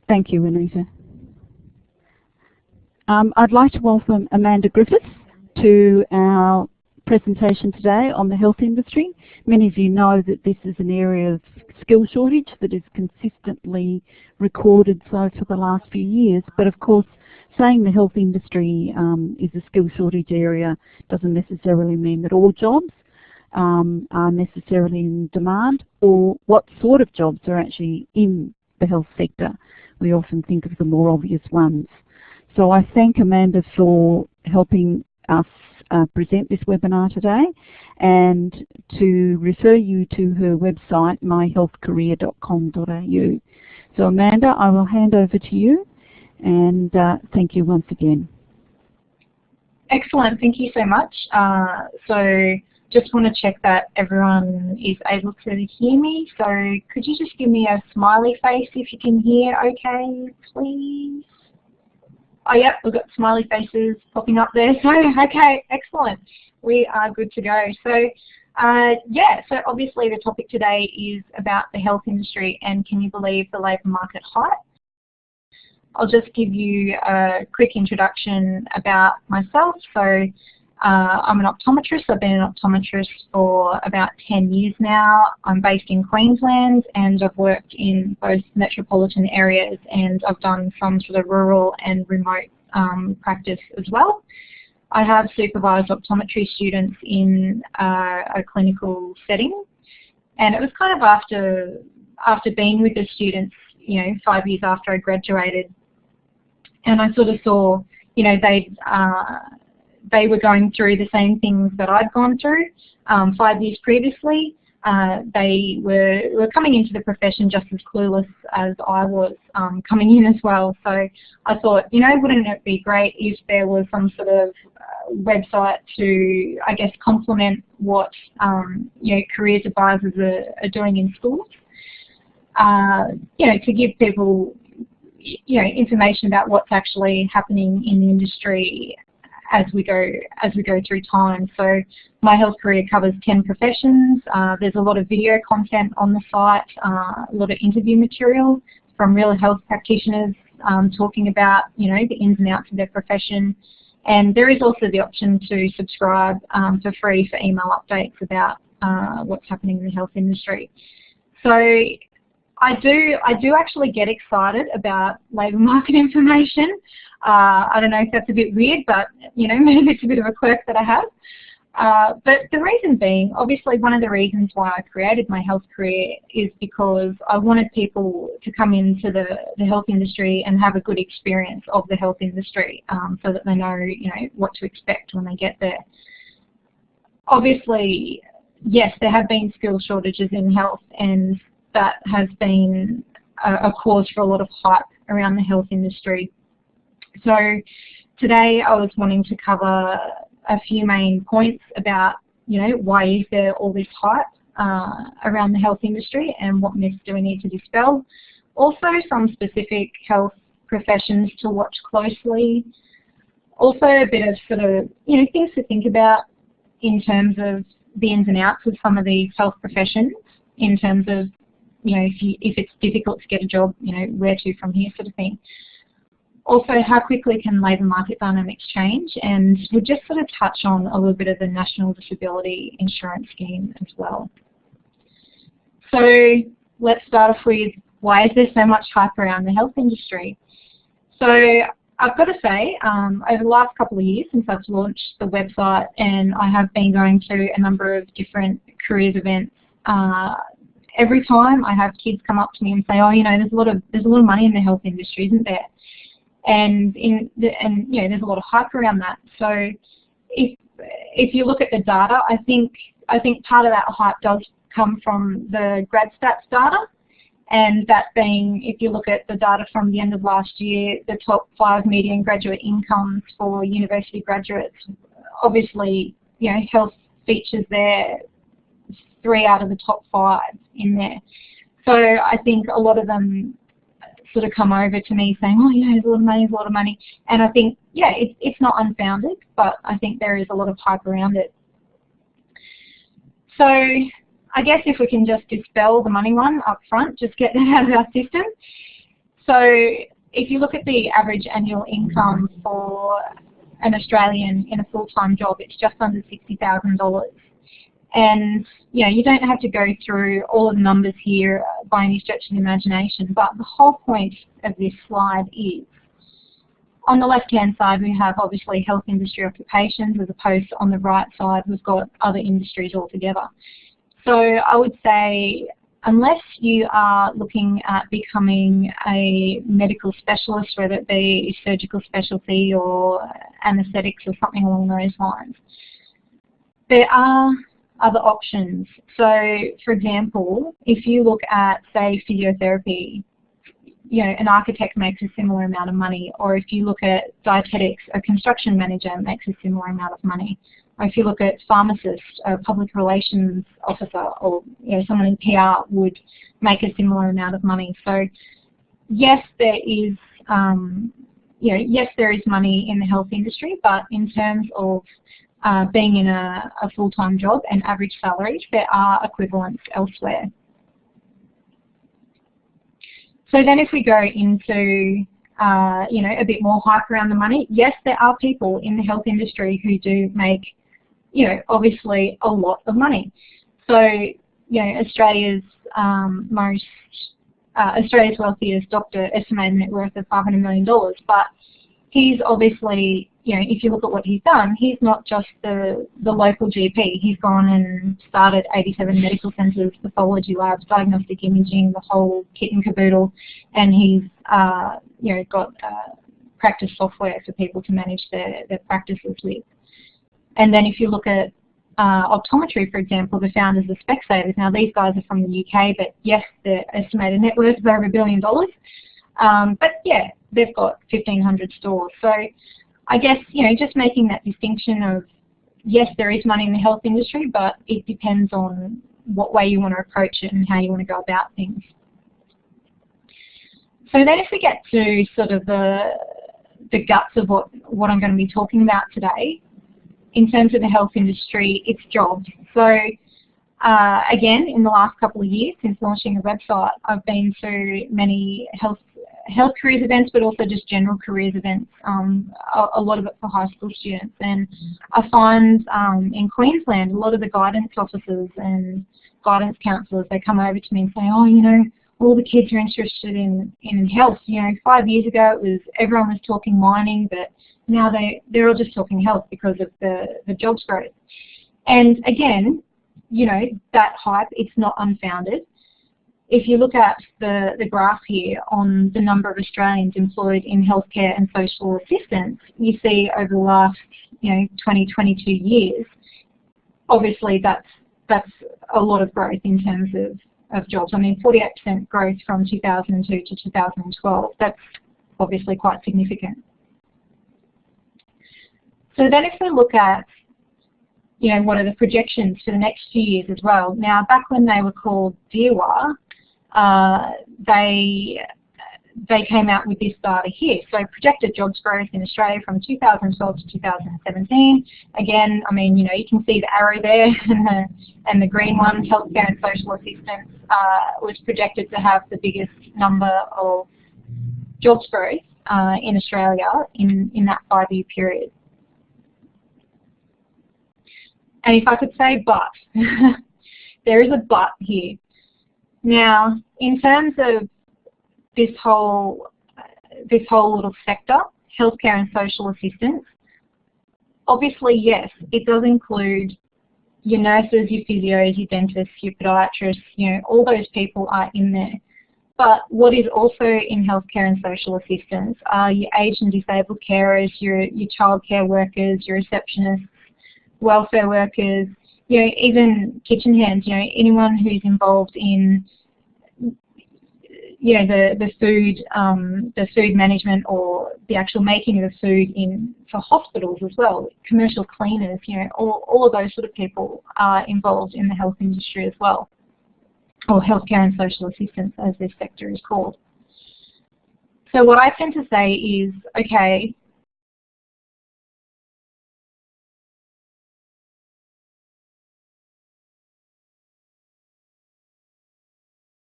Thank you, Anita. I'd like to welcome Amanda Griffiths to our presentation today on the health industry. Many of you know that this is an area of skill shortage that is consistently recorded so for the last few years, but of course saying the health industry is a skill shortage area doesn't necessarily mean that all jobs are necessarily in demand, or what sort of jobs are actually in the health sector. We often think of the more obvious ones. So I thank Amanda for helping us present this webinar today, and to refer you to her website, myhealthcareer.com.au. So Amanda, I will hand over to you, and thank you once again. Excellent, thank you so much. So just want to check that everyone is able to hear me. So could you just give me a smiley face if you can hear okay, please? Oh, yep, we've got smiley faces popping up there. So, okay, excellent. We are good to go. So, yeah, so obviously the topic today is about the health industry and can you believe the labour market hype? I'll just give you a quick introduction about myself. So, I'm an optometrist. I've been an optometrist for about 10 years now. I'm based in Queensland and I've worked in both metropolitan areas, and I've done some sort of rural and remote practice as well. I have supervised optometry students in a clinical setting, and it was kind of after being with the students, you know, 5 years after I graduated, and I sort of saw, you know, they were going through the same things that I'd gone through 5 years previously. They were coming into the profession just as clueless as I was coming in as well. So I thought, you know, wouldn't it be great if there was some sort of website to, I guess, complement what you know, careers advisors are doing in schools. You know, to give people, you know, information about what's actually happening in the industry as we go through time. So My Health Career covers 10 professions. There's a lot of video content on the site, a lot of interview material from real health practitioners talking about, you know, the ins and outs of their profession. And there is also the option to subscribe for free for email updates about what's happening in the health industry. So I do actually get excited about labour market information. I don't know if that's a bit weird, but you know, maybe it's a bit of a quirk that I have. But the reason being, obviously one of the reasons why I created My Health Career is because I wanted people to come into the health industry and have a good experience of the health industry, so that they know, you know, what to expect when they get there. Obviously, yes, there have been skill shortages in health, and that has been a cause for a lot of hype around the health industry. So today I was wanting to cover a few main points about, you know, why is there all this hype around the health industry and what myths do we need to dispel. Also some specific health professions to watch closely. Also a bit of sort of, you know, things to think about in terms of the ins and outs of some of these health professions, in terms of, you know, if it's difficult to get a job, you know, where to from here sort of thing. Also, how quickly can labour market dynamics change? And we'll just sort of touch on a little bit of the National Disability Insurance Scheme as well. So let's start off with, why is there so much hype around the health industry? So I've got to say, over the last couple of years since I've launched the website, and I have been going to a number of different careers events, every time I have kids come up to me and say, oh, you know, there's a lot of money in the health industry, isn't there? And you know, there's a lot of hype around that. So if you look at the data, I think part of that hype does come from the GradStats data, and that being, if you look at the data from the end of last year, the top 5 median graduate incomes for university graduates, obviously, you know, health features there, 3 out of the top 5 in there. So I think a lot of them sort of come over to me saying, oh, you know, there's a lot of money. And I think, yeah, it's not unfounded, but I think there is a lot of hype around it. So I guess if we can just dispel the money one up front, just get that out of our system. So if you look at the average annual income for an Australian in a full-time job, it's just under $60,000. And you don't have to go through all of the numbers here by any stretch of the imagination, but the whole point of this slide is, on the left-hand side we have obviously health industry occupations, as opposed to on the right side we've got other industries altogether. So I would say, unless you are looking at becoming a medical specialist, whether it be surgical specialty or anaesthetics or something along those lines, there are other options. So, for example, if you look at, say, physiotherapy, an architect makes a similar amount of money, or if you look at dietetics, a construction manager makes a similar amount of money. Or if you look at pharmacist, a public relations officer, or someone in PR would make a similar amount of money. So, yes, there is, yes, there is money in the health industry, but in terms of being in a full-time job and average salaries, there are equivalents elsewhere. So then if we go into a bit more hype around the money, yes, there are people in the health industry who do make, obviously a lot of money. So, Australia's Australia's wealthiest doctor estimated net worth of $500 million, but he's obviously, if you look at what he's done, he's not just the local GP. He's gone and started 87 medical centres, pathology labs, diagnostic imaging, the whole kit and caboodle, and he's got practice software for people to manage their practices with. And then if you look at optometry, for example, the founders of Specsavers. Now these guys are from the UK, but yes, their estimated net worth is over $1 billion. But yeah, they've got 1,500 stores. So I guess, just making that distinction of, yes, there is money in the health industry, but it depends on what way you want to approach it and how you want to go about things. So then if we get to sort of the guts of what I'm going to be talking about today, in terms of the health industry, it's jobs. So again, in the last couple of years since launching a website, I've been to many health careers events, but also just general careers events, a lot of it for high school students. And I find in Queensland, a lot of the guidance officers and guidance counsellors, they come over to me and say, oh, all the kids are interested in health. 5 years ago everyone was talking mining, but now they're all just talking health because of the jobs growth. And again, that hype, it's not unfounded. If you look at the graph here on the number of Australians employed in healthcare and social assistance, you see over the last 20, 22 years, obviously that's a lot of growth in terms of jobs. I mean, 48% growth from 2002 to 2012. That's obviously quite significant. So then if we look at, what are the projections for the next few years as well. Now, back when they were called DEWA, they came out with this data here. So projected jobs growth in Australia from 2012 to 2017. Again, I mean, you can see the arrow there and the green one, healthcare and social assistance, was projected to have the biggest number of jobs growth in Australia in that 5-year period. And if I could say but, there is a but here. Now, in terms of this whole little sector, healthcare and social assistance, obviously, yes, it does include your nurses, your physios, your dentists, your podiatrists, all those people are in there. But what is also in healthcare and social assistance are your aged and disabled carers, your childcare workers, your receptionists, welfare workers, even kitchen hands, anyone who's involved in, the food management or the actual making of the food for hospitals as well, commercial cleaners, all of those sort of people are involved in the health industry as well, or healthcare and social assistance as this sector is called. So what I tend to say is, okay,